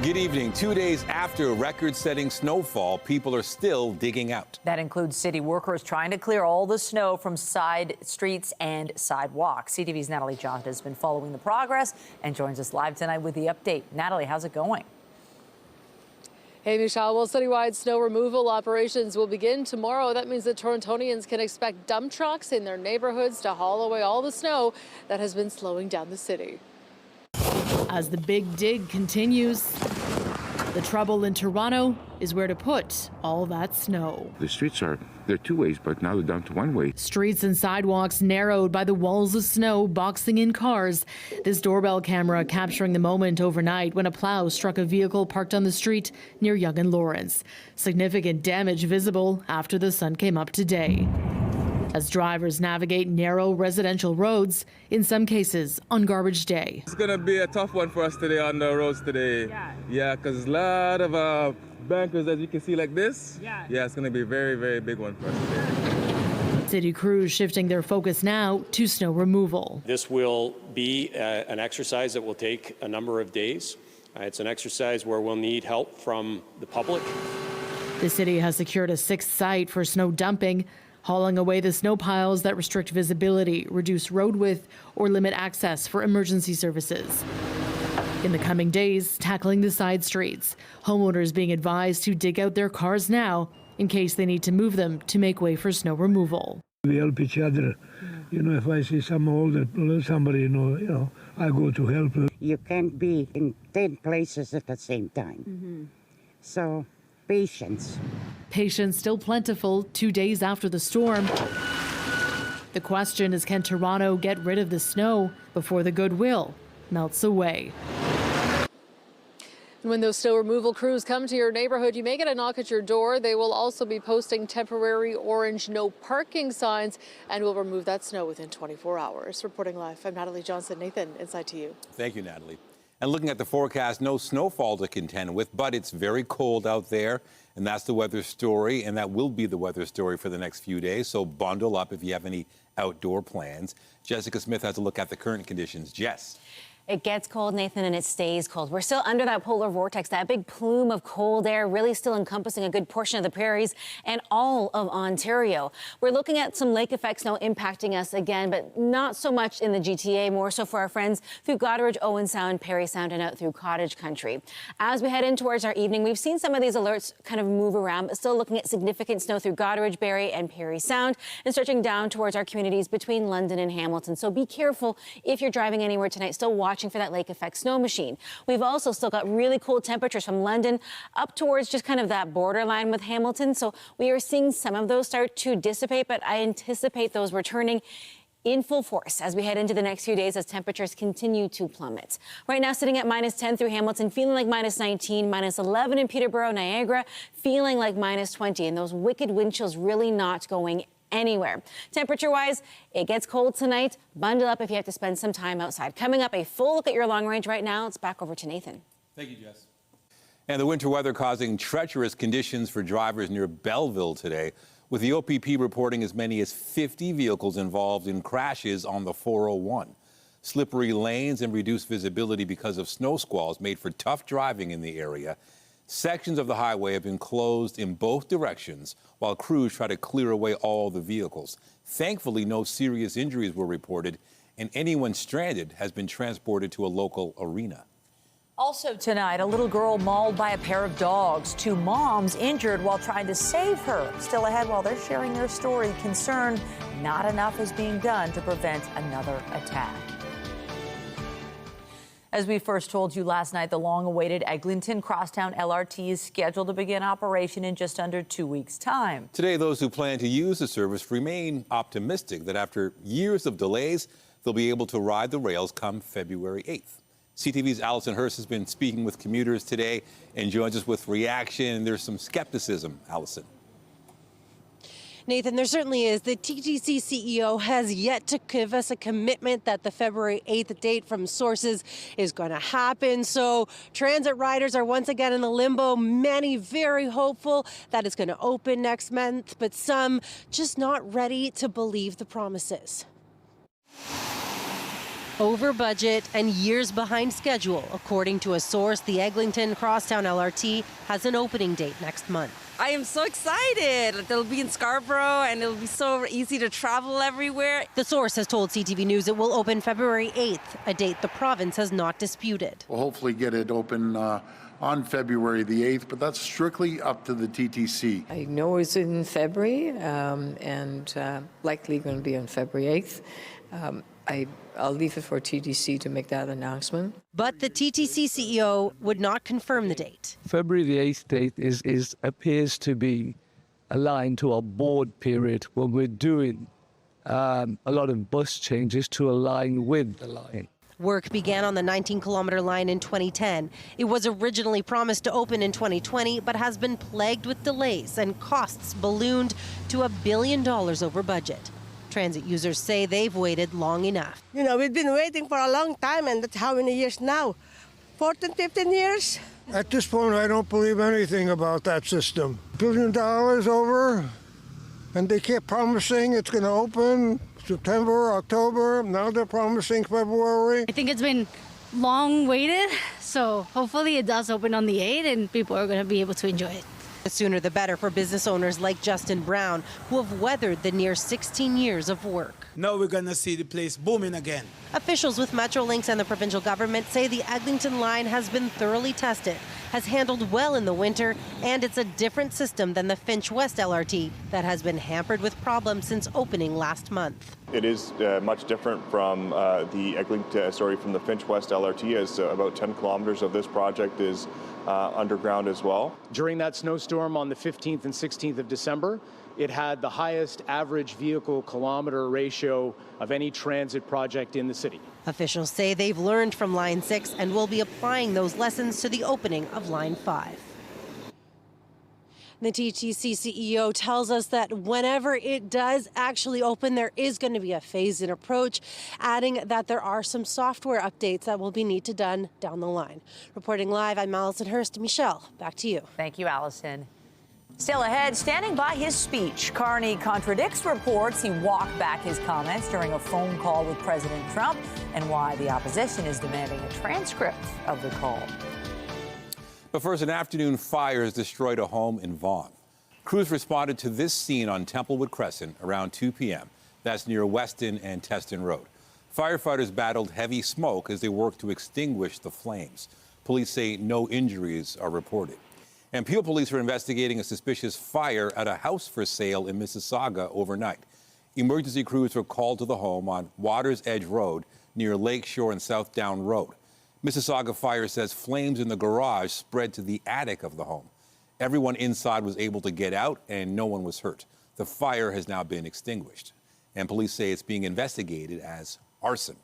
Good evening. 2 days after record-setting snowfall, people are still digging out. That includes city workers trying to clear all the snow from side streets and sidewalks. CTV's Natalie Johnson has been following the progress and joins us live tonight with the update. Natalie, how's it going? Hey, Michelle. Well, citywide snow removal operations will begin tomorrow. That means that Torontonians can expect dump trucks in their neighborhoods to haul away all the snow that has been slowing down the city. As the big dig continues, the trouble in Toronto is where to put all that snow. The streets they're two ways, but now they're down to one way. Streets and sidewalks narrowed by the walls of snow boxing in cars. This doorbell camera capturing the moment overnight when a plow struck a vehicle parked on the street near Yonge and Lawrence. Significant damage visible after the sun came up today. As drivers navigate narrow residential roads, in some cases on garbage day. It's going to be a tough one for us today on the roads today. Yeah, because a lot of bankers, as you can see like this. Yeah, it's going to be a very, very big one for us today. City crews shifting their focus now to snow removal. This will be an exercise that will take a number of days. It's an exercise where we'll need help from the public. The city has secured a sixth site for snow dumping, hauling away the snow piles that restrict visibility, reduce road width, or limit access for emergency services. In the coming days, tackling the side streets, homeowners being advised to dig out their cars now in case they need to move them to make way for snow removal. We help each other. You know, if I see some older somebody, I go to help. You can't be in 10 places at the same time. So, patience. Patience still plentiful 2 days after the storm. The question is, can Toronto get rid of the snow before the goodwill melts away? When those snow removal crews come to your neighborhood, you may get a knock at your door. They will also be posting temporary orange no parking signs and will remove that snow within 24 hours. Reporting live, I'm Natalie Johnson. Nathan, inside to you. Thank you, Natalie. And looking at the forecast, no snowfall to contend with, but it's very cold out there. And that's the weather story, and that will be the weather story for the next few days. So bundle up if you have any outdoor plans. Jessica Smith has a look at the current conditions. Jess. It gets cold, Nathan, and it stays cold. We're still under that polar vortex, that big plume of cold air really still encompassing a good portion of the prairies and all of Ontario. We're looking at some lake effect snow impacting us again, but not so much in the GTA, more so for our friends through Goderich, Owen Sound, Parry Sound, and out through Cottage Country. As we head in towards our evening, we've seen some of these alerts kind of move around, but still looking at significant snow through Goderich, Barrie, and Parry Sound, and stretching down towards our communities between London and Hamilton. So be careful if you're driving anywhere tonight, still watching for that lake effect snow machine. We've also still got really cold temperatures from London up towards just kind of that borderline with Hamilton. So we are seeing some of those start to dissipate, but I anticipate those returning in full force as we head into the next few days as temperatures continue to plummet. Right now sitting at -10 through Hamilton, feeling like -19, -11 in Peterborough, Niagara, feeling like -20, and those wicked wind chills really not going anywhere. Temperature-wise, it gets cold tonight. Bundle up if you have to spend some time outside. Coming up, a full look at your long range right now. It's back over to Nathan. Thank you, Jess. And the winter weather causing treacherous conditions for drivers near Belleville today, with the OPP reporting as many as 50 vehicles involved in crashes on the 401. Slippery lanes and reduced visibility because of snow squalls made for tough driving in the area. Sections of the highway have been closed in both directions while crews try to clear away all the vehicles. Thankfully, no serious injuries were reported, and anyone stranded has been transported to a local arena. Also tonight, a little girl mauled by a pair of dogs. 2 moms injured while trying to save her. Still ahead while they're sharing their story, concerned not enough is being done to prevent another attack. As we first told you last night, the long-awaited Eglinton Crosstown LRT is scheduled to begin operation in just under 2 weeks' time. Today, those who plan to use the service remain optimistic that after years of delays, they'll be able to ride the rails come February 8th. CTV's Allison Hurst has been speaking with commuters today and joins us with reaction. There's some skepticism, Allison. Nathan, there certainly is. The TTC CEO has yet to give us a commitment that the February 8th date from sources is going to happen. So transit riders are once again in a limbo. Many very hopeful that it's going to open next month, but some just not ready to believe the promises. over budget and years behind schedule. According to a source, the Eglinton Crosstown LRT has an opening date next month. I am so excited. It'll be in Scarborough and it'll be so easy to travel everywhere. The source has told CTV News it will open February 8th, a date the province has not disputed. We'll hopefully get it open on February the 8th, but that's strictly up to the TTC. I know it's in February and likely going to be on February 8th. I'll leave it for TTC to make that announcement. But the TTC CEO would not confirm the date. February the 8th date appears to be aligned to our board period when we're doing a lot of bus changes to align with the line. Work began on the 19-kilometer line in 2010. It was originally promised to open in 2020, but has been plagued with delays and costs ballooned to $1 billion over budget. Transit users say they've waited long enough. You know, we've been waiting for a long time, and that's how many years now? 14, 15 years? At this point, I don't believe anything about that system. $1 billion over, and they kept promising it's going to open September, October. Now they're promising February. I think it's been long waited, so hopefully it does open on the 8th and people are going to be able to enjoy it. The sooner the better for business owners like Justin Brown, who have weathered the near 16 years of work. Now we're going to see the place booming again. Officials with Metrolinx and the provincial government say the Eglinton line has been thoroughly tested, has handled well in the winter, and it's a different system than the Finch West LRT that has been hampered with problems since opening last month. It is much different from from the Finch West LRT, as about 10 kilometers of this project is underground as well. During that snowstorm on the 15th and 16th of December, it had the highest average vehicle kilometer ratio of any transit project in the city. Officials say they've learned from Line 6 and will be applying those lessons to the opening of Line 5. The TTC CEO tells us that whenever it does actually open, there is going to be a phased-in approach, adding that there are some software updates that will be needed done down the line. Reporting live, I'm Allison Hurst. Michelle, back to you. Thank you, Allison. Still ahead, standing by his speech, Carney contradicts reports he walked back his comments during a phone call with President Trump, and why the opposition is demanding a transcript of the call. But first, an afternoon fire has destroyed a home in Vaughan. Crews responded to this scene on Templewood Crescent around 2 p.m. That's near Weston and Teston Road. Firefighters battled heavy smoke as they worked to extinguish the flames. Police say no injuries are reported. And Peel police are investigating a suspicious fire at a house for sale in Mississauga overnight. Emergency crews were called to the home on Waters Edge Road near Lakeshore and South Down Road. Mississauga Fire says flames in the garage spread to the attic of the home. Everyone inside was able to get out and no one was hurt. The fire has now been extinguished, and police say it's being investigated as arson.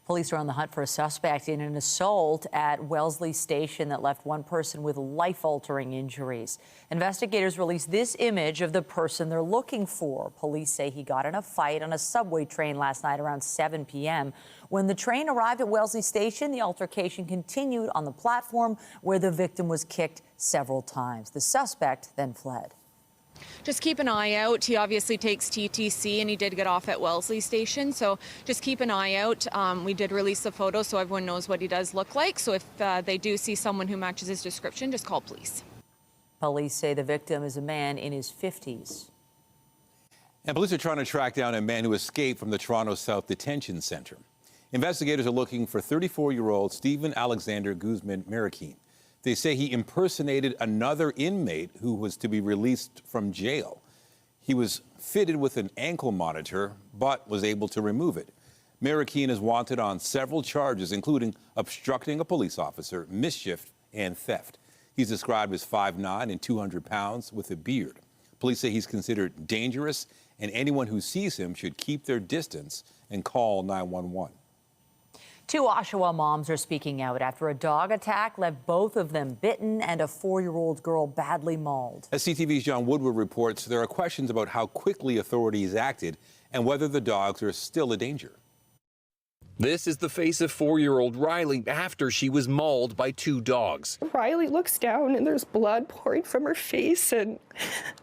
Police are on the hunt for a suspect in an assault at Wellesley Station that left one person with life-altering injuries. Investigators released this image of the person they're looking for. Police say he got in a fight on a subway train last night around 7 p.m. When the train arrived at Wellesley Station, the altercation continued on the platform where the victim was kicked several times. The suspect then fled. Just keep an eye out. He obviously takes TTC, and he did get off at Wellesley Station, so just keep an eye out. We did release a photo so everyone knows what he does look like, so if they do see someone who matches his description, just call police. Police say the victim is a man in his 50s. And police are trying to track down a man who escaped from the Toronto South Detention Centre. Investigators are looking for 34-year-old Stephen Alexander Guzman Marineland. They say he impersonated another inmate who was to be released from jail. He was fitted with an ankle monitor, but was able to remove it. Marineland is wanted on several charges, including obstructing a police officer, mischief, and theft. He's described as 5'9" and 200 pounds with a beard. Police say he's considered dangerous, and anyone who sees him should keep their distance and call 911. 2 Oshawa moms are speaking out after a dog attack left both of them bitten and a 4-year-old girl badly mauled. As CTV's John Woodward reports, there are questions about how quickly authorities acted and whether the dogs are still a danger. This is the face of 4-year-old Riley after she was mauled by 2 dogs. Riley looks down and there's blood pouring from her face and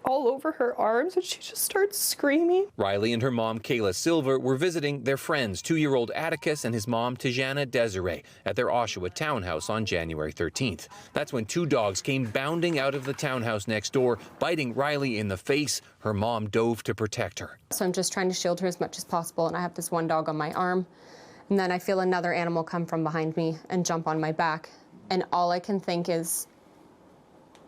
all over her arms, and she just starts screaming. Riley and her mom, Kayla Silver, were visiting their friends, 2-year-old Atticus and his mom, Tijana Desiree, at their Oshawa townhouse on January 13th. That's when 2 dogs came bounding out of the townhouse next door, biting Riley in the face. Her mom dove to protect her. So I'm just trying to shield her as much as possible, and I have this one dog on my arm. And then I feel another animal come from behind me and jump on my back. And all I can think is,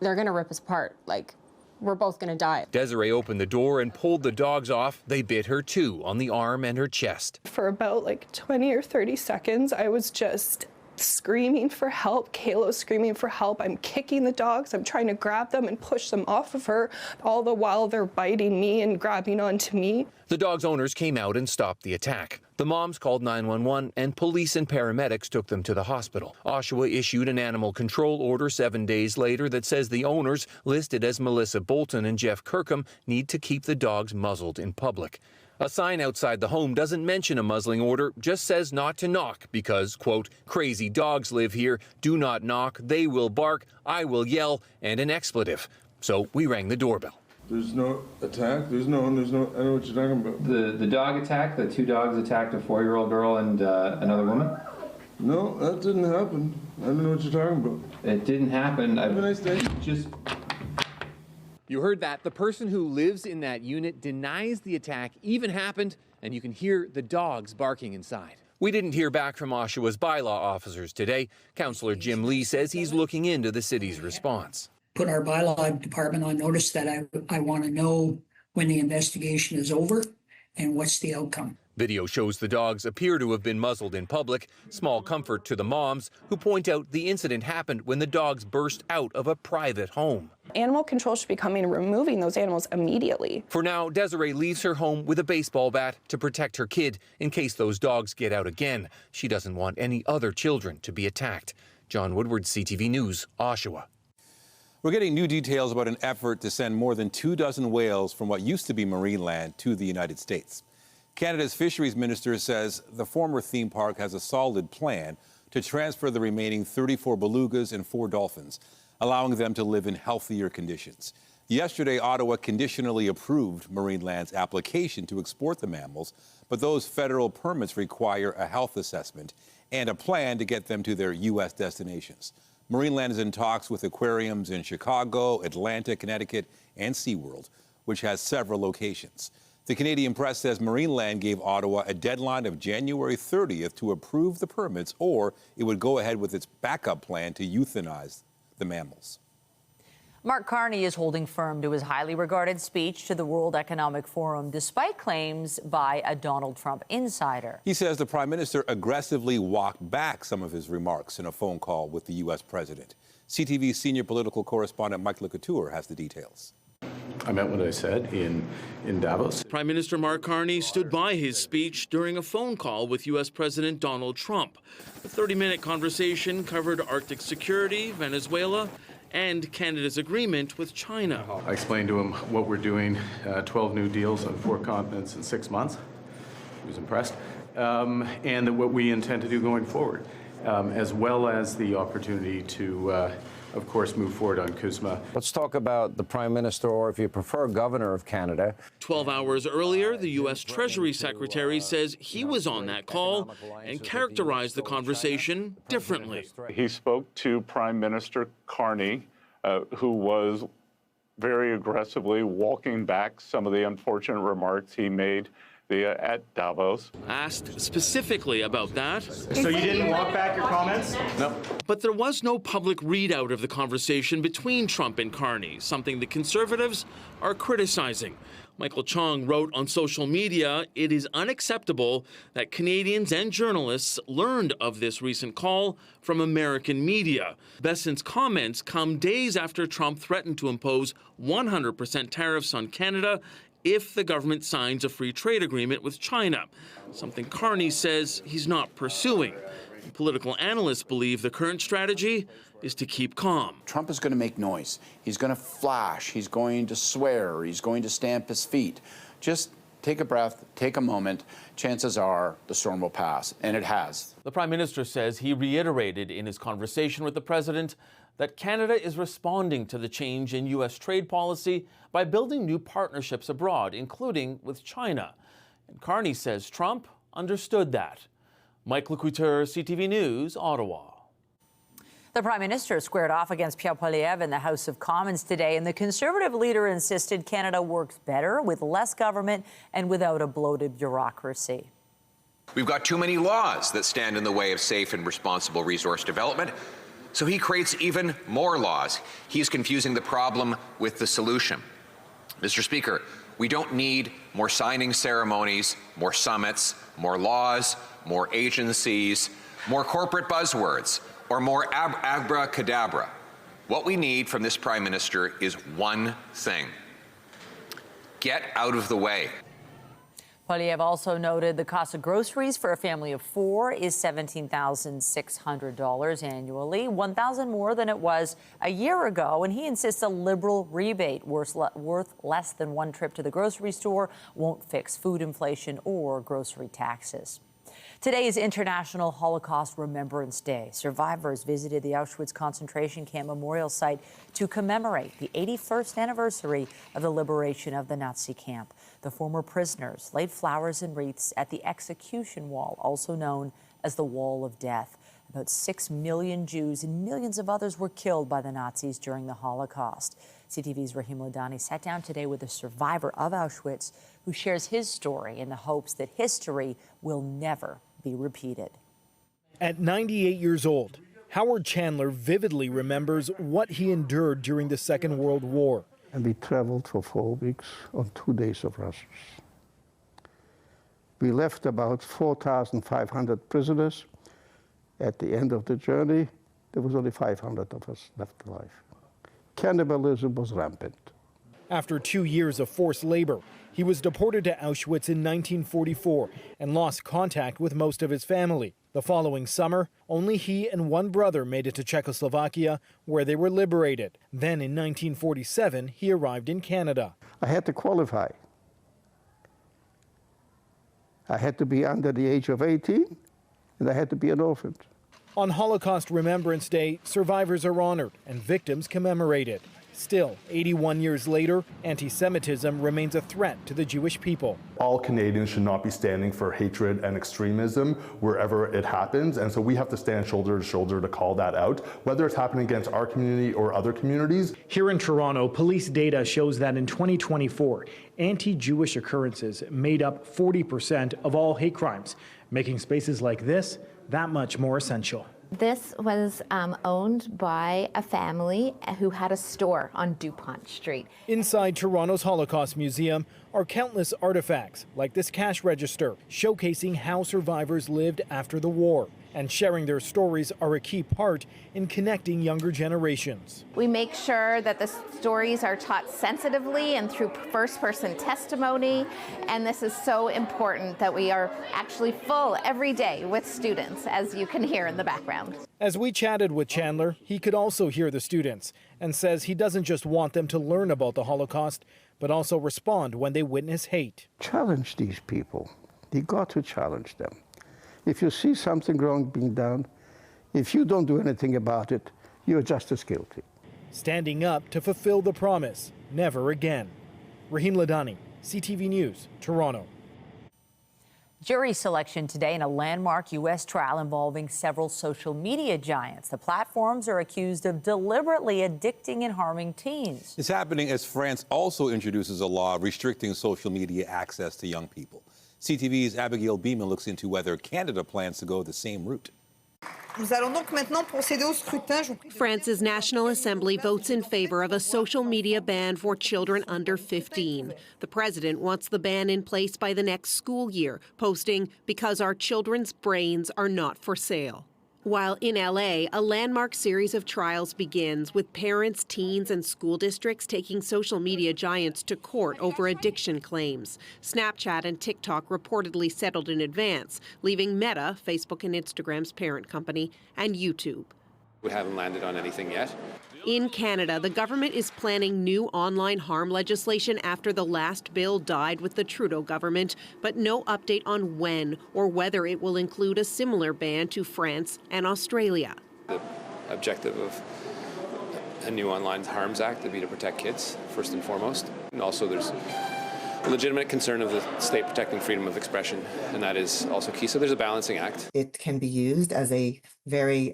they're gonna rip us apart. Like, we're both gonna die. Desiree opened the door and pulled the dogs off. They bit her too, on the arm and her chest. For about like 20 or 30 seconds, I was just screaming for help. Kayla's screaming for help. I'm kicking the dogs. I'm trying to grab them and push them off of her. All the while they're biting me and grabbing onto me. The dog's owners came out and stopped the attack. The moms called 911 and police and paramedics took them to the hospital. Oshawa issued an animal control order 7 days later that says the owners, listed as Melissa Bolton and Jeff Kirkham, need to keep the dogs muzzled in public. A sign outside the home doesn't mention a muzzling order, just says not to knock because, quote, crazy dogs live here, do not knock, they will bark, I will yell, and an expletive. So we rang the doorbell. There's no attack? I know what you're talking about. The dog attack, the 2 dogs attacked a 4-year-old girl and another woman? No, that didn't happen. I don't know what you're talking about. It didn't happen. Have a nice day. You heard that. The person who lives in that unit denies the attack even happened, and you can hear the dogs barking inside. We didn't hear back from Oshawa's bylaw officers today. Councillor Jim Lee says he's looking into the city's response. Put our bylaw department on notice that I want to know when the investigation is over and what's the outcome. Video shows the dogs appear to have been muzzled in public. Small comfort to the moms who point out the incident happened when the dogs burst out of a private home. Animal control should be coming and removing those animals immediately. For now, Desiree leaves her home with a baseball bat to protect her kid in case those dogs get out again. She doesn't want any other children to be attacked. John Woodward, CTV News, Oshawa. We're getting new details about an effort to send more than 24 whales from what used to be Marineland to the United States. Canada's fisheries minister says the former theme park has a solid plan to transfer the remaining 34 belugas and 4 dolphins, allowing them to live in healthier conditions. Yesterday, Ottawa conditionally approved Marineland's application to export the mammals, but those federal permits require a health assessment and a plan to get them to their U.S. destinations. Marineland is in talks with aquariums in Chicago, Atlanta, Connecticut, and SeaWorld, which has several locations. The Canadian press says Marineland gave Ottawa a deadline of January 30th to approve the permits, or it would go ahead with its backup plan to euthanize the mammals. Mark Carney is holding firm to his highly regarded speech to the World Economic Forum, despite claims by a Donald Trump insider. He says the prime minister aggressively walked back some of his remarks in a phone call with the U.S. president. CTV senior political correspondent Mike LeCouture has the details. I meant what I said in Davos. Prime Minister Mark Carney stood by his speech during a phone call with U.S. President Donald Trump. The 30-minute conversation covered Arctic security, Venezuela, and Canada's agreement with China. I explained to him what we're doing, 12 new deals on 4 continents in 6 months. He was impressed. And what we intend to do going forward, as well as the opportunity to of course, move forward on CUSMA. Let's talk about the Prime Minister, or if you prefer, Governor of Canada. 12 hours earlier, the U.S. Treasury Secretary says he was on that call and characterized the conversation differently. He spoke to Prime Minister Carney, who was very aggressively walking back some of the unfortunate remarks he made at Davos. Asked specifically about that. So you didn't walk back your comments? No. But there was no public readout of the conversation between Trump and Carney, something the Conservatives are criticizing. Michael Chong wrote on social media, "It is unacceptable that Canadians and journalists learned of this recent call from American media." Besson's comments come days after Trump threatened to impose 100% tariffs on Canada if the government signs a free trade agreement with China, something Carney says he's not pursuing. Political analysts believe the current strategy is to keep calm. Trump is going to make noise. He's going to flash. He's going to swear. He's going to stamp his feet. Just take a breath, take a moment. Chances are the storm will pass, and it has. The Prime Minister says he reiterated in his conversation with the President that Canada is responding to the change in U.S. trade policy by building new partnerships abroad, including with China. And Carney says Trump understood that. Mike Lecouteur, CTV News, Ottawa. The Prime Minister squared off against Pierre Poilievre in the House of Commons today, and the Conservative leader insisted Canada works better with less government and without a bloated bureaucracy. We've got too many laws that stand in the way of safe and responsible resource development, so he creates even more laws. He's confusing the problem with the solution. Mr. Speaker, we don't need more signing ceremonies, more summits, more laws, more agencies, more corporate buzzwords, or more abracadabra. What we need from this Prime Minister is one thing: get out of the way. Poilievre also noted the cost of groceries for a family of 4 is $17,600 annually, $1,000 more than it was a year ago. And he insists a Liberal rebate worth less than one trip to the grocery store won't fix food inflation or grocery taxes. Today is International Holocaust Remembrance Day. Survivors visited the Auschwitz concentration camp memorial site to commemorate the 81st anniversary of the liberation of the Nazi camp. The former prisoners laid flowers and wreaths at the execution wall, also known as the Wall of Death. About 6 million Jews and millions of others were killed by the Nazis during the Holocaust. CTV's Rahim Ladani sat down today with a survivor of Auschwitz who shares his story in the hopes that history will never be repeated. At 98 years old, Howard Chandler vividly remembers what he endured during the Second World War. And we traveled for 4 weeks on 2 days of rations. We left about 4,500 prisoners. At the end of the journey, there was only 500 of us left alive. Cannibalism was rampant. After 2 years of forced labor, he was deported to Auschwitz in 1944 and lost contact with most of his family. The following summer, only he and one brother made it to Czechoslovakia, where they were liberated. Then in 1947, he arrived in Canada. I had to qualify. I had to be under the age of 18, and I had to be an orphan. On Holocaust Remembrance Day, survivors are honored and victims commemorated. Still, 81 years later, anti-Semitism remains a threat to the Jewish people. All Canadians should not be standing for hatred and extremism wherever it happens, and so we have to stand shoulder to shoulder to call that out, whether it's happening against our community or other communities. Here in Toronto, police data shows that in 2024, anti-Jewish occurrences made up 40% of all hate crimes, making spaces like this that much more essential. This was owned by a family who had a store on DuPont Street. Inside Toronto's Holocaust Museum are countless artifacts, like this cash register, showcasing how survivors lived after the war. And sharing their stories are a key part in connecting younger generations. We make sure that the stories are taught sensitively and through first-person testimony, and this is so important that we are actually full every day with students, as you can hear in the background. As we chatted with Chandler, he could also hear the students and says he doesn't just want them to learn about the Holocaust, but also respond when they witness hate. Challenge these people. You got to challenge them. If you see something wrong being done, if you don't do anything about it, you're just as guilty. Standing up to fulfill the promise, never again. Rahim Ladani, CTV News, Toronto. Jury selection today in a landmark U.S. trial involving several social media giants. The platforms are accused of deliberately addicting and harming teens. It's happening as France also introduces a law restricting social media access to young people. CTV's Abigail Beeman looks into whether Canada plans to go the same route. France's National Assembly votes in favor of a social media ban for children under 15. The president wants the ban in place by the next school year, posting, "Because our children's brains are not for sale." While in LA, a landmark series of trials begins with parents, teens, and school districts taking social media giants to court over addiction claims. Snapchat and TikTok reportedly settled in advance, leaving Meta, Facebook and Instagram's parent company, and YouTube. We haven't landed on anything yet. In Canada, the government is planning new online harm legislation after the last bill died with the Trudeau government, but no update on when or whether it will include a similar ban to France and Australia. The objective of a new Online Harms Act would be to protect kids, first and foremost. And also there's a legitimate concern of the state protecting freedom of expression, and that is also key. So there's a balancing act. It can be used as a very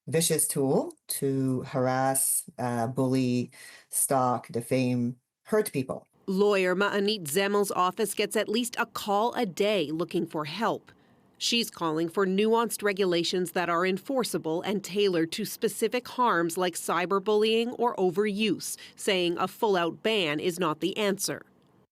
vicious tool to harass, bully, stalk, defame, hurt people. Lawyer Ma'anit Zemel's office gets at least a call a day looking for help. She's calling for nuanced regulations that are enforceable and tailored to specific harms like cyberbullying or overuse, saying a full-out ban is not the answer.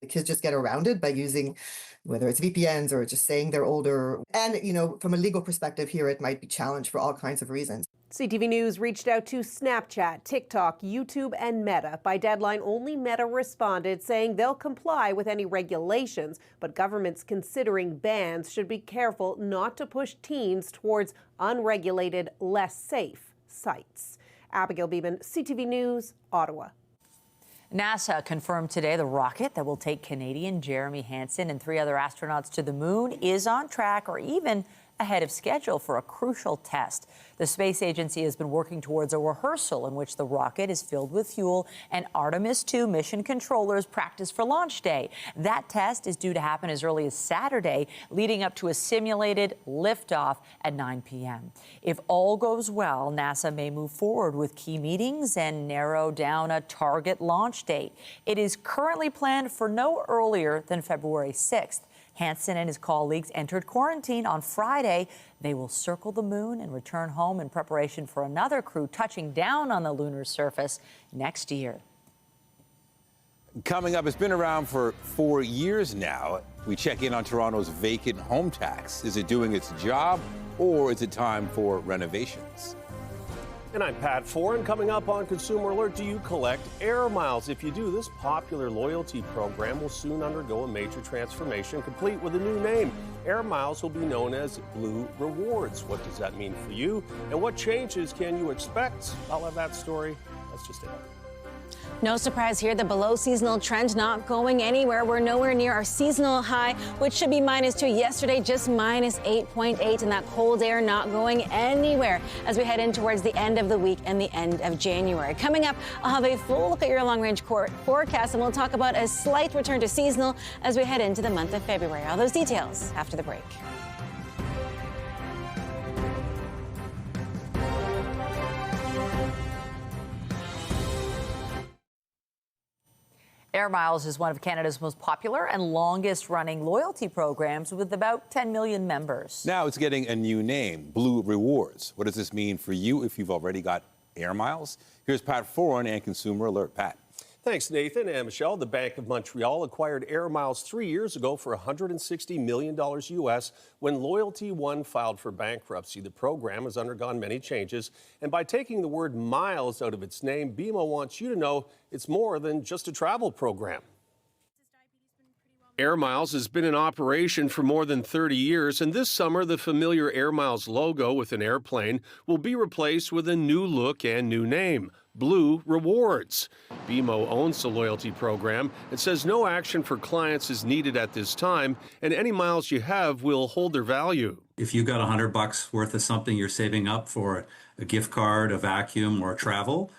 The kids just get around it by using, whether it's VPNs or just saying they're older. And, from a legal perspective here, it might be challenged for all kinds of reasons. CTV News reached out to Snapchat, TikTok, YouTube, and Meta. By deadline, only Meta responded, saying they'll comply with any regulations, but governments considering bans should be careful not to push teens towards unregulated, less safe sites. Abigail Beeman, CTV News, Ottawa. NASA confirmed today the rocket that will take Canadian Jeremy Hansen and 3 other astronauts to the moon is on track or even ahead of schedule for a crucial test. The space agency has been working towards a rehearsal in which the rocket is filled with fuel and Artemis II mission controllers practice for launch day. That test is due to happen as early as Saturday, leading up to a simulated liftoff at 9 p.m. If all goes well, NASA may move forward with key meetings and narrow down a target launch date. It is currently planned for no earlier than February 6th. Hansen and his colleagues entered quarantine on Friday. They will circle the moon and return home in preparation for another crew touching down on the lunar surface next year. Coming up, it's been around for 4 years now. We check in on Toronto's vacant home tax. Is it doing its job, or is it time for renovations? And I'm Pat Foran. Coming up on Consumer Alert, do you collect air miles? If you do, this popular loyalty program will soon undergo a major transformation, complete with a new name. Air miles will be known as Blue Rewards. What does that mean for you? And what changes can you expect? I'll have that story. That's just it. No surprise here, the below seasonal trend not going anywhere. We're nowhere near our seasonal high, which should be -2 yesterday, just -8.8, and that cold air not going anywhere as we head in towards the end of the week and the end of January. Coming up, I'll have a full look at your long-range forecast, and we'll talk about a slight return to seasonal as we head into the month of February. All those details after the break. Air Miles is one of Canada's most popular and longest-running loyalty programs with about 10 million members. Now it's getting a new name, Blue Rewards. What does this mean for you if you've already got Air Miles? Here's Pat Foran and Consumer Alert. Pat. Thanks, Nathan and Michelle. The Bank of Montreal acquired Air Miles 3 years ago for $160 million U.S. when Loyalty One filed for bankruptcy. The program has undergone many changes, and by taking the word miles out of its name, BMO wants you to know it's more than just a travel program. Air Miles has been in operation for more than 30 years, and this summer the familiar Air Miles logo with an airplane will be replaced with a new look and new name, Blue Rewards. BMO owns the loyalty program and says no action for clients is needed at this time, and any miles you have will hold their value. If you got $100 worth of something you're saving up for a gift card, a vacuum, or travel,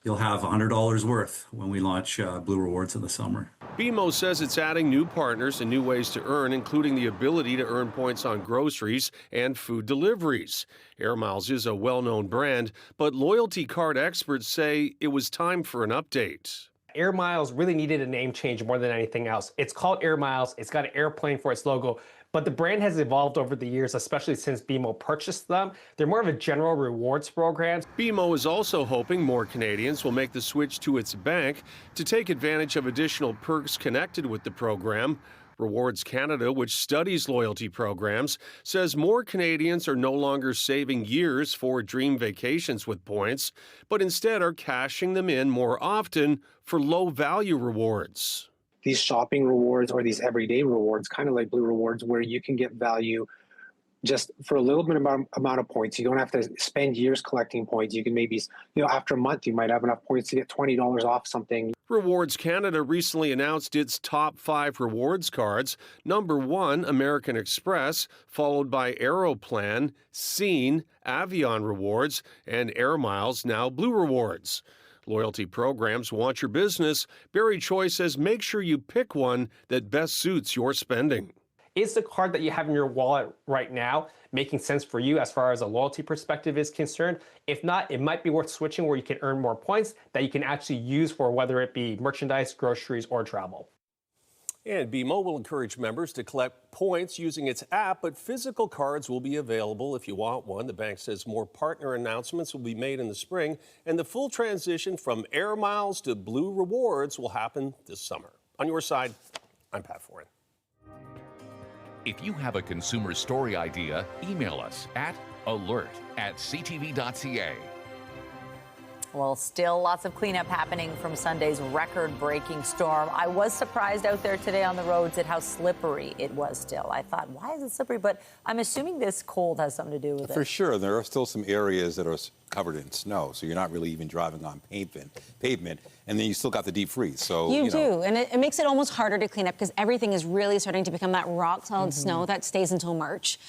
you'll have $100 worth when we launch Blue Rewards in the summer. BMO says it's adding new partners and new ways to earn, including the ability to earn points on groceries and food deliveries. Air Miles is a well-known brand, but loyalty card experts say it was time for an update. Air Miles really needed a name change more than anything else. It's called Air Miles. It's got an airplane for its logo. But the brand has evolved over the years, especially since BMO purchased them. They're more of a general rewards program. BMO is also hoping more Canadians will make the switch to its bank to take advantage of additional perks connected with the program. Rewards Canada, which studies loyalty programs, says more Canadians are no longer saving years for dream vacations with points, but instead are cashing them in more often for low-value rewards. These shopping rewards or these everyday rewards, kind of like Blue Rewards, where you can get value just for a little bit amount of points. You don't have to spend years collecting points. You can maybe, after a month, you might have enough points to get $20 off something. Rewards Canada recently announced its top 5 rewards cards. Number 1, American Express, followed by Aeroplan, Scene, Avion Rewards, and Air Miles, now Blue Rewards. Loyalty programs want your business. Barry Choi says make sure you pick one that best suits your spending. Is the card that you have in your wallet right now making sense for you as far as a loyalty perspective is concerned? If not, it might be worth switching where you can earn more points that you can actually use for whether it be merchandise, groceries, or travel. And BMO will encourage members to collect points using its app, but physical cards will be available if you want one. The bank says more partner announcements will be made in the spring, and the full transition from Air Miles to Blue Rewards will happen this summer. On your side, I'm Pat Foran. If you have a consumer story idea, email us at alert@ctv.ca. Well, still lots of cleanup happening from Sunday's record-breaking storm. I was surprised out there today on the roads at how slippery it was still. I thought, why is it slippery? But I'm assuming this cold has something to do with it. For sure. There are still some areas that are covered in snow, so you're not really even driving on pavement. And then you still got the deep freeze. So you do, and it makes it almost harder to clean up because everything is really starting to become that rock-solid snow that stays until March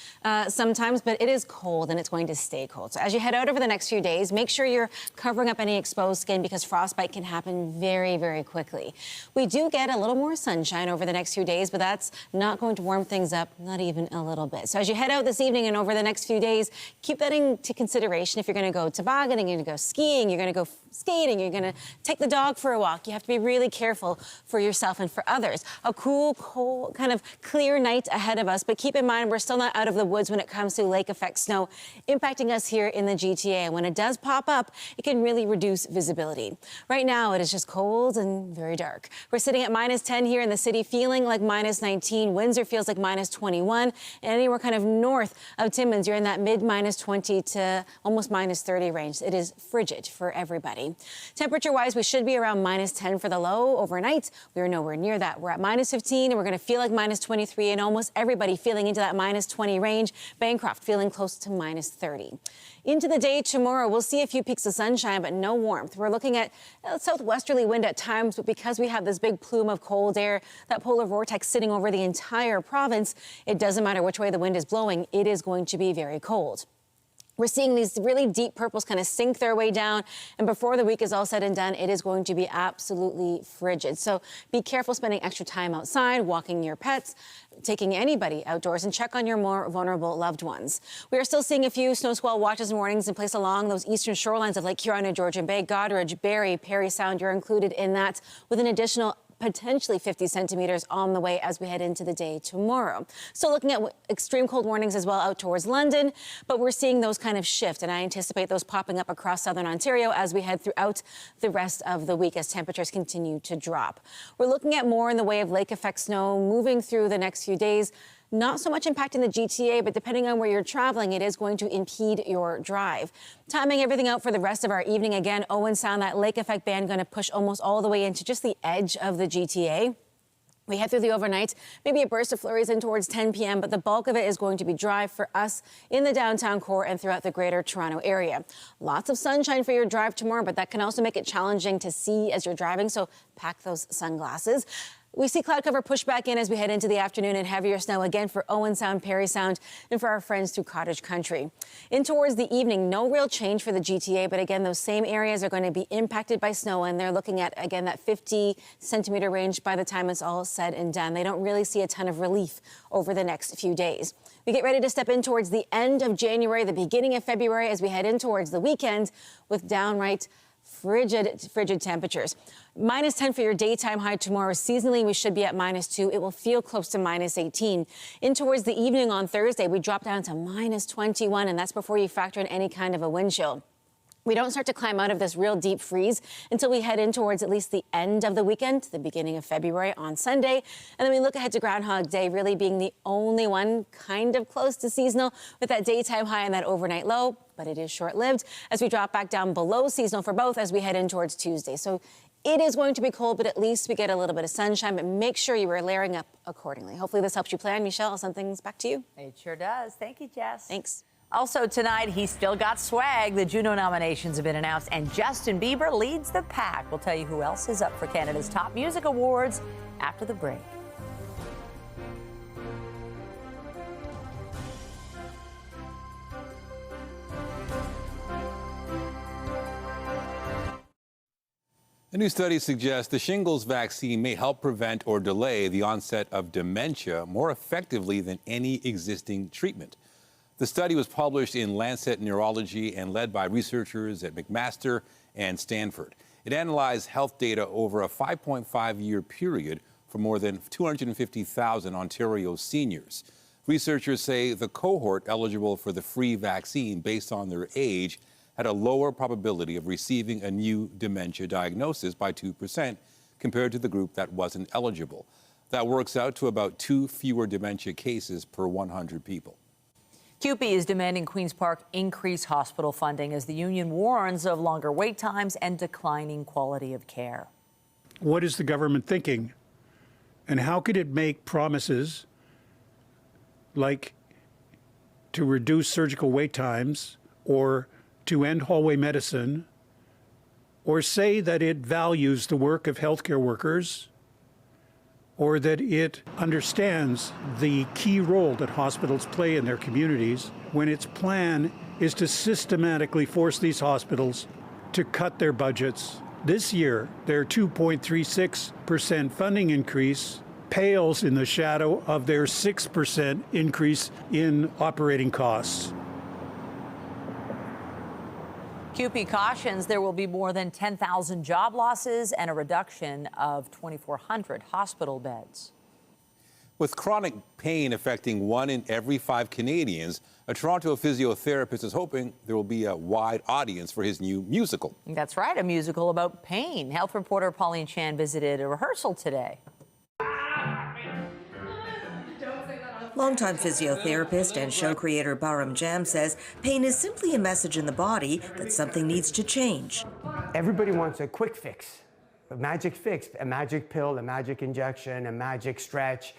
sometimes. But it is cold, and it's going to stay cold. So as you head out over the next few days, make sure you're covering up any exposed skin because frostbite can happen very, very quickly. We do get a little more sunshine over the next few days, but that's not going to warm things up, not even a little bit. So as you head out this evening and over the next few days, keep that into consideration. If you're going to go tobogganing, you're going to go skiing, you're going to go skating, you're going to take the dog for a walk, you have to be really careful for yourself and for others. A cool, cold, kind of clear night ahead of us, but keep in mind we're still not out of the woods when it comes to lake effect snow impacting us here in the GTA. And when it does pop up, it can really reduce visibility. Right now, it is just cold and very dark. We're sitting at -10 here in the city, feeling like -19. Windsor feels like -21. And anywhere kind of north of Timmins, you're in that mid-20 to almost -30 range. It is frigid for everybody. Temperature-wise, we should be around -10 for the low overnight. We are nowhere near that. We're at -15, and we're going to feel like -23, and almost everybody feeling into that -20 range. Bancroft feeling close to -30. Into the day tomorrow, we'll see a few peaks of sunshine, but no warmth. We're looking at a southwesterly wind at times, but because we have this big plume of cold air, that polar vortex sitting over the entire province, it doesn't matter which way the wind is blowing, it is going to be very cold. We're seeing these really deep purples kind of sink their way down. And before the week is all said and done, it is going to be absolutely frigid. So be careful spending extra time outside, walking your pets, taking anybody outdoors, and check on your more vulnerable loved ones. We are still seeing a few snow squall watches and warnings in place along those eastern shorelines of Lake Huron and Georgian Bay. Goderich, Barrie, Perry Sound, you're included in that with an additional potentially 50 centimeters on the way as we head into the day tomorrow. So looking at extreme cold warnings as well out towards London, but we're seeing those kind of shift, and I anticipate those popping up across southern Ontario as we head throughout the rest of the week as temperatures continue to drop. We're looking at more in the way of lake effect snow moving through the next few days. Not so much impacting the GTA, but depending on where you're traveling, it is going to impede your drive. Timing everything out for the rest of our evening. Again, Owen Sound, that lake effect band going to push almost all the way into just the edge of the GTA. We head through the overnight, maybe a burst of flurries in towards 10 p.m., but the bulk of it is going to be dry for us in the downtown core and throughout the greater Toronto area. Lots of sunshine for your drive tomorrow, but that can also make it challenging to see as you're driving, so pack those sunglasses. We see cloud cover push back in as we head into the afternoon and heavier snow again for Owen Sound, Perry Sound, and for our friends through Cottage Country. In towards the evening, no real change for the GTA, but again, those same areas are going to be impacted by snow, and they're looking at, again, that 50 centimeter range by the time it's all said and done. They don't really see a ton of relief over the next few days. We get ready to step in towards the end of January, the beginning of February, as we head in towards the weekend with downright frigid temperatures. -10 for your daytime high tomorrow. Seasonally, we should be at -2. It will feel close to -18. In towards the evening on Thursday, we drop down to -21, and that's before you factor in any kind of a wind chill. We don't start to climb out of this real deep freeze until we head in towards at least the end of the weekend, the beginning of February on Sunday. And then we look ahead to Groundhog Day really being the only one kind of close to seasonal with that daytime high and that overnight low. But it is short-lived as we drop back down below seasonal for both as we head in towards Tuesday. So It is going to be cold, but at least we get a little bit of sunshine, but make sure you are layering up accordingly. Hopefully this helps you plan. Michelle, I'll send things back to you. It sure does. Thank you, Jess. Thanks. Also tonight, he's still got swag. The Juno nominations have been announced, and Justin Bieber leads the pack. We'll tell you who else is up for Canada's Top Music Awards after the break. A new study suggests the shingles vaccine may help prevent or delay the onset of dementia more effectively than any existing treatment. The study was published in Lancet Neurology and led by researchers at McMaster and Stanford. It analyzed health data over a 5.5-year period for more than 250,000 Ontario seniors. Researchers say the cohort eligible for the free vaccine based on their age had a lower probability of receiving a new dementia diagnosis by 2% compared to the group that wasn't eligible. That works out to about 2 fewer dementia cases per 100 people. CUPE is demanding Queen's Park increase hospital funding as the union warns of longer wait times and declining quality of care. What is the government thinking? And how could it make promises like to reduce surgical wait times or to end hallway medicine, or say that it values the work of healthcare workers, or that it understands the key role that hospitals play in their communities, when its plan is to systematically force these hospitals to cut their budgets. This year, their 2.36% funding increase pales in the shadow of their 6% increase in operating costs. CUPE cautions there will be more than 10,000 job losses and a reduction of 2,400 hospital beds. With chronic pain affecting 1 in every 5 Canadians, a Toronto physiotherapist is hoping there will be a wide audience for his new musical. That's right, a musical about pain. Health reporter Pauline Chan visited a rehearsal today. Longtime physiotherapist and show creator Baram Jam says pain is simply a message in the body that something needs to change. Everybody wants a quick fix, a magic fix, a magic pill, a magic injection, a magic stretch,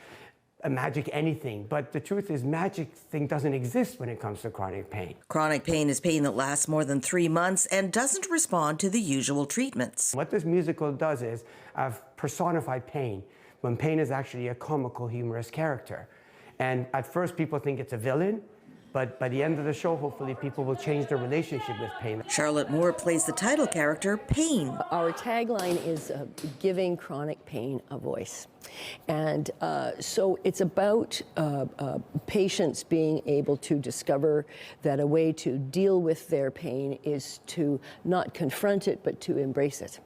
a magic anything. But the truth is, magic thing doesn't exist when it comes to chronic pain. Chronic pain is pain that lasts more than 3 months and doesn't respond to the usual treatments. What this musical does is I've personified pain, when pain is actually a comical, humorous character. And at first people think it's a villain, but by the end of the show, hopefully people will change their relationship with pain. Charlotte Moore plays the title character, Pain. Our tagline is giving chronic pain a voice. And so it's about patients being able to discover that a way to deal with their pain is to not confront it, but to embrace it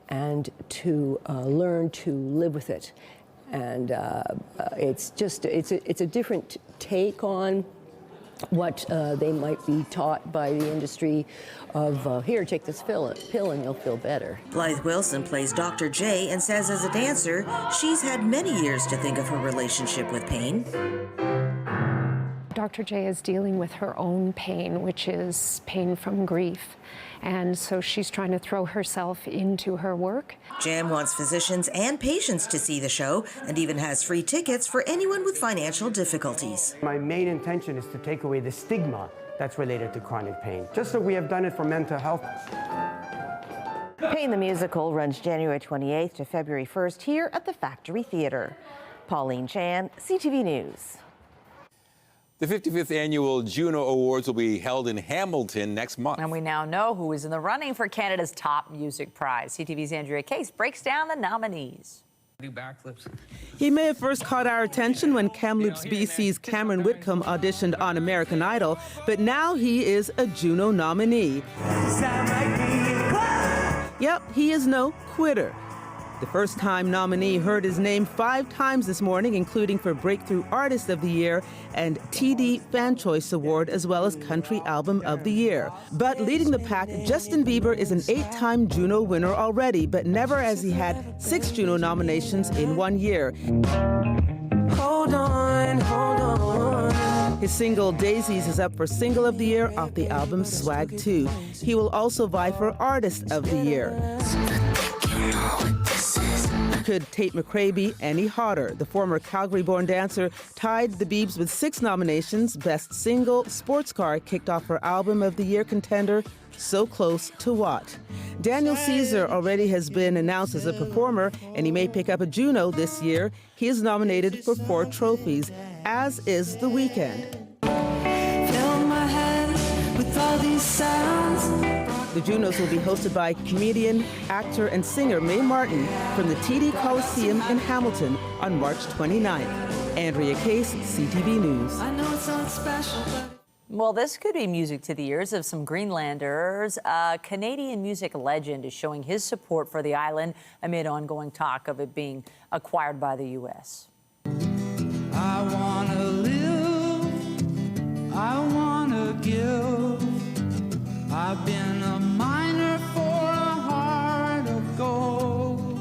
and to learn to live with it. And it's a different take on what they might be taught by the industry of, here, take this pill and you'll feel better. Blythe Wilson plays Dr. J and says as a dancer, she's had many years to think of her relationship with pain. Dr. J is dealing with her own pain, which is pain from grief. And so she's trying to throw herself into her work. Jam wants physicians and patients to see the show and even has free tickets for anyone with financial difficulties. My main intention is to take away the stigma that's related to chronic pain, just so we have done it for mental health. Pain the Musical runs January 28th to February 1st here at the Factory Theatre. Pauline Chan, CTV News. The 55th annual Juno Awards will be held in Hamilton next month. And we now know who is in the running for Canada's Top Music Prize. CTV's Andrea Case breaks down the nominees. Do backflips. He may have first caught our attention when Kamloops, BC's Cameron Whitcomb auditioned on American Idol, but now he is a Juno nominee. Yep, he is no quitter. The first-time nominee heard his name 5 times this morning, including for Breakthrough Artist of the Year and TD Fan Choice Award, as well as Country Album of the Year. But leading the pack, Justin Bieber is an 8-time Juno winner already, but never has he had 6 Juno nominations in 1 year. Hold on, hold on. His single Daisies is up for Single of the Year off the album Swag 2. He will also vie for Artist of the Year. Could Tate McRae be any hotter? The former Calgary-born dancer tied the Biebs with 6 nominations. Best Single, Sports Car kicked off her Album of the Year contender, So Close to What? Daniel Caesar already has been announced as a performer, and he may pick up a Juno this year. He is nominated for 4 trophies, as is The Weeknd. The Junos will be hosted by comedian, actor, and singer Mae Martin from the TD Coliseum in Hamilton on March 29th. Andrea Case, CTV News. Well, this could be music to the ears of some Greenlanders. A Canadian music legend is showing his support for the island amid ongoing talk of it being acquired by the U.S. I want to live, I want to give. I've been a miner for a heart of gold.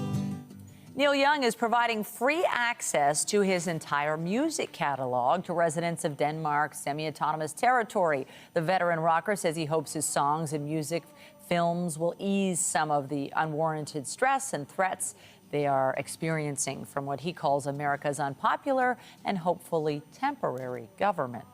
Neil Young is providing free access to his entire music catalog to residents of Denmark's semi-autonomous territory. The veteran rocker says he hopes his songs and music films will ease some of the unwarranted stress and threats they are experiencing from what he calls America's unpopular and hopefully temporary government.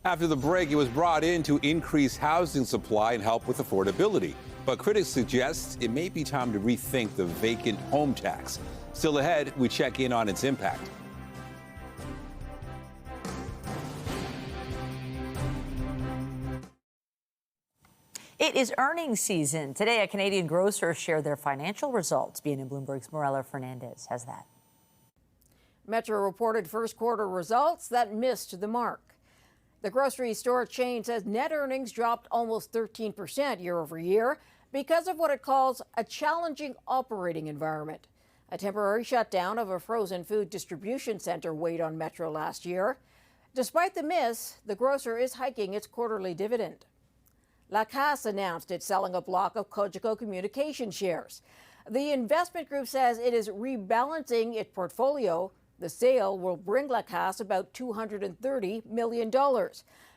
After the break, it was brought in to increase housing supply and help with affordability. But critics suggest it may be time to rethink the vacant home tax. Still ahead, we check in on its impact. It is earnings season. Today, a Canadian grocer shared their financial results. BNN Bloomberg's Morella Fernandez has that. Metro reported first quarter results that missed the mark. The grocery store chain says net earnings dropped almost 13% year over year because of what it calls a challenging operating environment. A temporary shutdown of a frozen food distribution center weighed on Metro last year. Despite the miss, the grocer is hiking its quarterly dividend. La Caisse announced it's selling a block of Cogeco Communications shares. The investment group says it is rebalancing its portfolio. The sale will bring La Caisse about $230 million.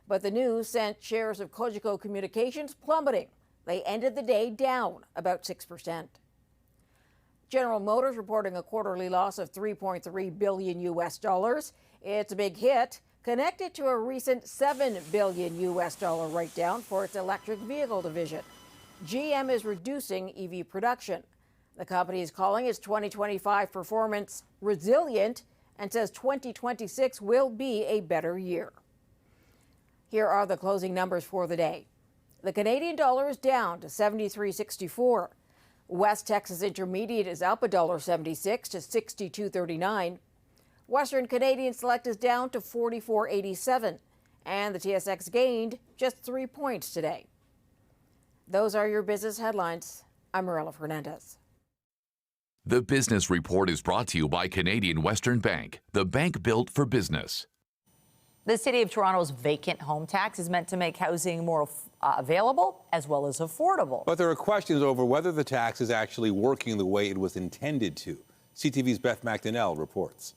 But the news sent shares of Cogeco Communications plummeting. They ended the day down about 6%. General Motors reporting a quarterly loss of $3.3 billion US dollars. It's a big hit, connected to a recent $7 billion US dollar write-down for its electric vehicle division. GM is reducing EV production. The company is calling its 2025 performance resilient and says 2026 will be a better year. Here are the closing numbers for the day. The Canadian dollar is down to 73.64. West Texas Intermediate is up $1.76 to 62.39. Western Canadian Select is down to 44.87. And the TSX gained just 3 points today. Those are your business headlines. I'm Morella Fernandez. The Business Report is brought to you by Canadian Western Bank, the bank built for business. The City of Toronto's vacant home tax is meant to make housing more available as well as affordable. But there are questions over whether the tax is actually working the way it was intended to. CTV's Beth McDonnell reports.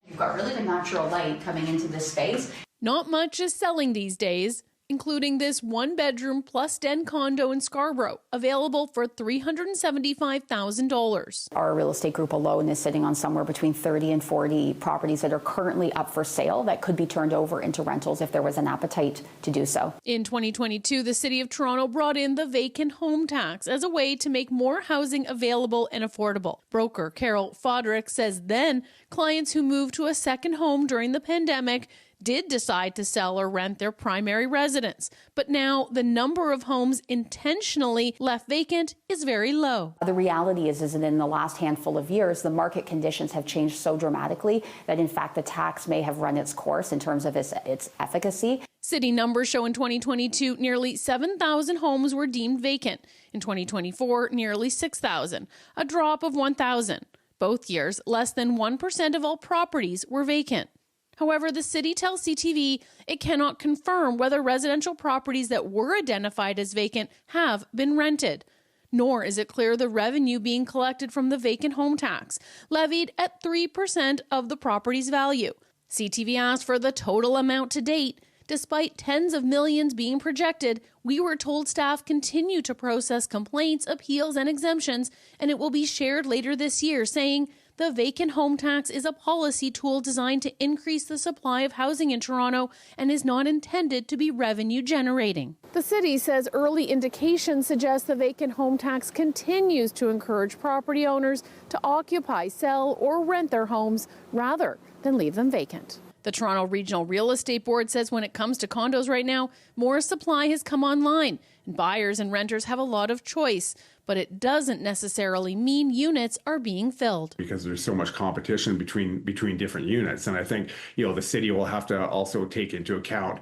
You've got really good natural light coming into this space. Not much is selling these days, including this 1-bedroom plus den condo in Scarborough, available for $375,000. Our real estate group alone is sitting on somewhere between 30 and 40 properties that are currently up for sale that could be turned over into rentals if there was an appetite to do so. In 2022, the City of Toronto brought in the vacant home tax as a way to make more housing available and affordable. Broker Carol Fodrick says then clients who moved to a second home during the pandemic did decide to sell or rent their primary residence. But now the number of homes intentionally left vacant is very low. The reality is that in the last handful of years, the market conditions have changed so dramatically that in fact the tax may have run its course in terms of its efficacy. City numbers show in 2022, nearly 7,000 homes were deemed vacant. In 2024, nearly 6,000, a drop of 1,000. Both years, less than 1% of all properties were vacant. However, the city tells CTV it cannot confirm whether residential properties that were identified as vacant have been rented. Nor is it clear the revenue being collected from the vacant home tax, levied at 3% of the property's value. CTV asked for the total amount to date. Despite tens of millions being projected, we were told staff continue to process complaints, appeals, and exemptions, and it will be shared later this year, saying the vacant home tax is a policy tool designed to increase the supply of housing in Toronto and is not intended to be revenue generating. The city says early indications suggest the vacant home tax continues to encourage property owners to occupy, sell, or rent their homes rather than leave them vacant. The Toronto Regional Real Estate Board says when it comes to condos right now, more supply has come online, and buyers and renters have a lot of choice. But it doesn't necessarily mean units are being filled. Because there's so much competition between different units. And I think, the city will have to also take into account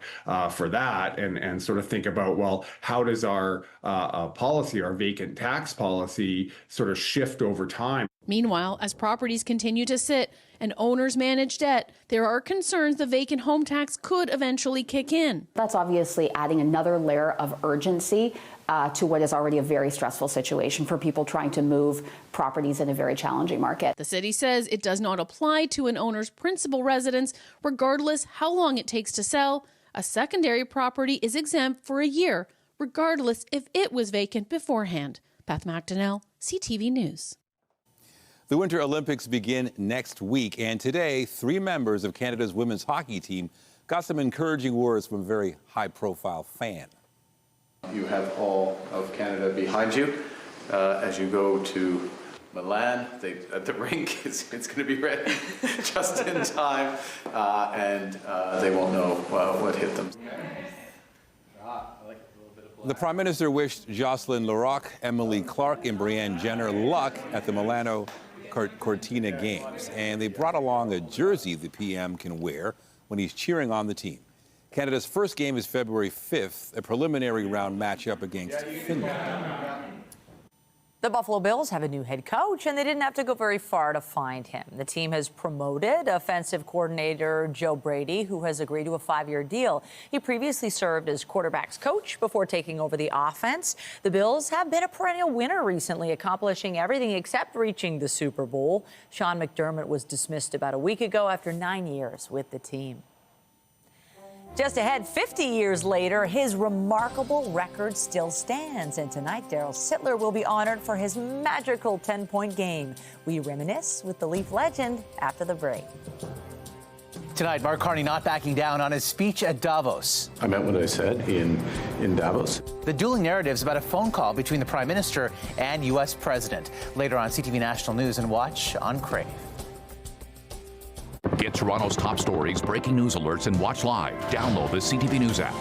for that and sort of think about, well, how does our policy, our vacant tax policy sort of shift over time? Meanwhile, as properties continue to sit and owners manage debt, there are concerns the vacant home tax could eventually kick in. That's obviously adding another layer of urgency to what is already a very stressful situation for people trying to move properties in a very challenging market. The city says it does not apply to an owner's principal residence, regardless how long it takes to sell. A secondary property is exempt for a year, regardless if it was vacant beforehand. Beth McDonnell, CTV News. The Winter Olympics begin next week, and today, 3 members of Canada's women's hockey team got some encouraging words from a very high-profile fan. You have all of Canada behind you as you go to Milan. The rink is going to be ready just in time, and they won't know what hit them. The Prime Minister wished Jocelyn Larocque, Emily Clark, and Brianne Jenner luck at the Milano Cortina Games, and they brought along a jersey the PM can wear when he's cheering on the team. Canada's first game is February 5th, a preliminary round matchup against Finland. The Buffalo Bills have a new head coach, and they didn't have to go very far to find him. The team has promoted offensive coordinator Joe Brady, who has agreed to a 5-year deal. He previously served as quarterbacks coach before taking over the offense. The Bills have been a perennial winner recently, accomplishing everything except reaching the Super Bowl. Sean McDermott was dismissed about a week ago after 9 years with the team. Just ahead, 50 years later, his remarkable record still stands. And tonight, Darryl Sittler will be honored for his magical 10-point game. We reminisce with the Leaf legend after the break. Tonight, Mark Carney not backing down on his speech at Davos. I meant what I said in Davos. The dueling narratives about a phone call between the Prime Minister and U.S. President. Later on CTV National News and watch on Crave. Get Toronto's top stories, breaking news alerts, and watch live. Download the CTV News app.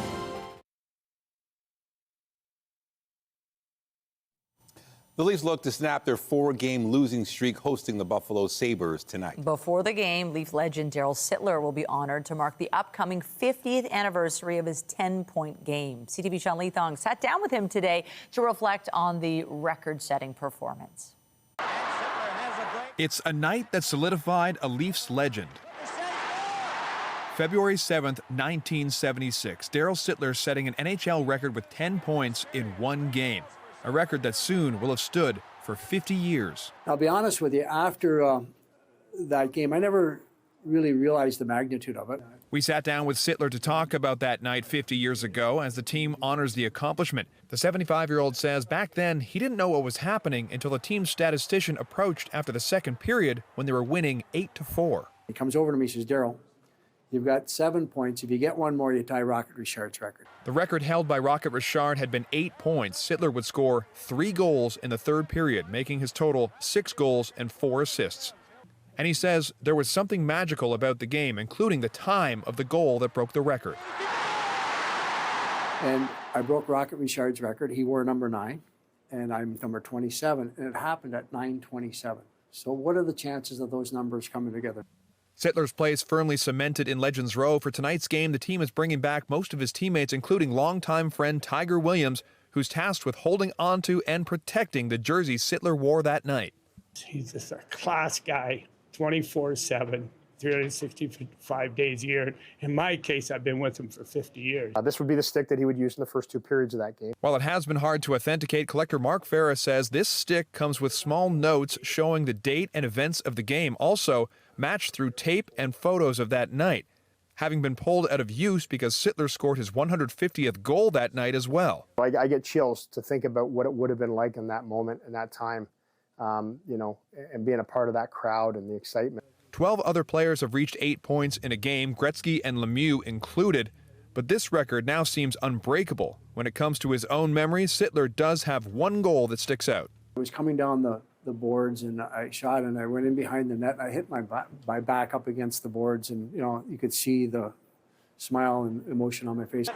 The Leafs look to snap their 4-game losing streak hosting the Buffalo Sabres tonight. Before the game, Leaf legend Darryl Sittler will be honored to mark the upcoming 50th anniversary of his 10-point game. CTV's Sean Leathong sat down with him today to reflect on the record-setting performance. It's a night that solidified a Leafs legend. February 7th, 1976, Darryl Sittler setting an NHL record with 10 points in one game, a record that soon will have stood for 50 years. I'll be honest with you, after that game, I never really realized the magnitude of it. We sat down with Sittler to talk about that night 50 years ago as the team honors the accomplishment. The 75-year-old says back then he didn't know what was happening until the team's statistician approached after the second period when they were winning 8-4. He comes over to me and says, Darryl, you've got 7 points. If you get one more, you tie Rocket Richard's record. The record held by Rocket Richard had been 8 points. Sittler would score 3 goals in the third period, making his total 6 goals and 4 assists. And he says there was something magical about the game, including the time of the goal that broke the record. And I broke Rocket Richard's record. He wore number 9, and I'm number 27, and it happened at 9:27. So what are the chances of those numbers coming together? Sittler's place firmly cemented in Legends Row. For tonight's game, the team is bringing back most of his teammates, including longtime friend Tiger Williams, who's tasked with holding onto and protecting the jersey Sittler wore that night. He's just a class guy, 24/7, 365 days a year. In my case, I've been with him for 50 years. This would be the stick that he would use in the first 2 periods of that game. While it has been hard to authenticate, collector Mark Farah says this stick comes with small notes showing the date and events of the game, also matched through tape and photos of that night. having been pulled out of use because Sittler scored his 150th goal that night as well. I get chills to think about what it would have been like in that moment and that time, and being a part of that crowd and the excitement. 12 other players have reached 8 points in a game, Gretzky and Lemieux included, but this record now seems unbreakable. When it comes to his own memories, Sittler does have one goal that sticks out. I was coming down the boards and I shot and I went in behind the net and I hit my back up against the boards, and you could see the smile and emotion on my face.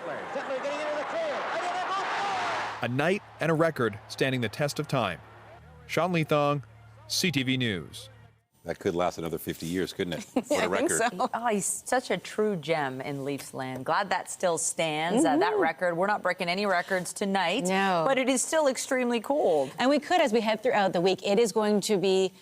A night and a record standing the test of time. Sean Leathong, CTV News. That could last another 50 years, couldn't it? What a record. So. Oh, he's such a true gem in Leafs land. Glad that still stands. That record, we're not breaking any records tonight. No. But it is still extremely cold. And we could, as we head throughout the week, it is going to be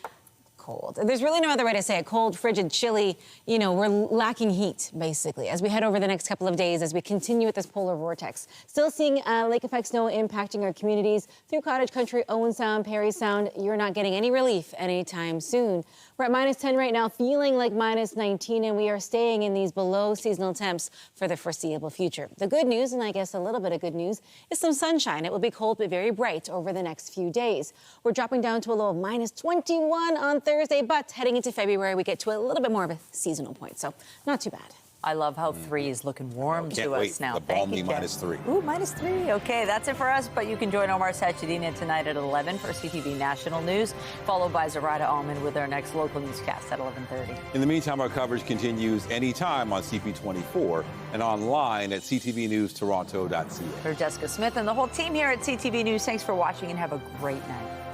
cold. There's really no other way to say it. Cold, frigid, chilly. We're lacking heat, basically, as we head over the next couple of days, as we continue with this polar vortex. Still seeing lake effect snow impacting our communities through Cottage Country, Owen Sound, Perry Sound. You're not getting any relief anytime soon. We're at -10 right now, feeling like -19, and we are staying in these below seasonal temps for the foreseeable future. The good news, and I guess a little bit of good news, is some sunshine. It will be cold but very bright over the next few days. We're dropping down to a low of -21 on Thursday, but heading into February, we get to a little bit more of a seasonal point, so not too bad. I love how 3 is looking warm to us now. The balmy -3. Ooh, -3. Okay, that's it for us. But you can join Omar Sachedina tonight at 11 for CTV National News, followed by Zarada Alman with our next local newscast at 11:30. In the meantime, our coverage continues anytime on CP24 and online at ctvnewstoronto.ca. For Jessica Smith and the whole team here at CTV News, thanks for watching and have a great night.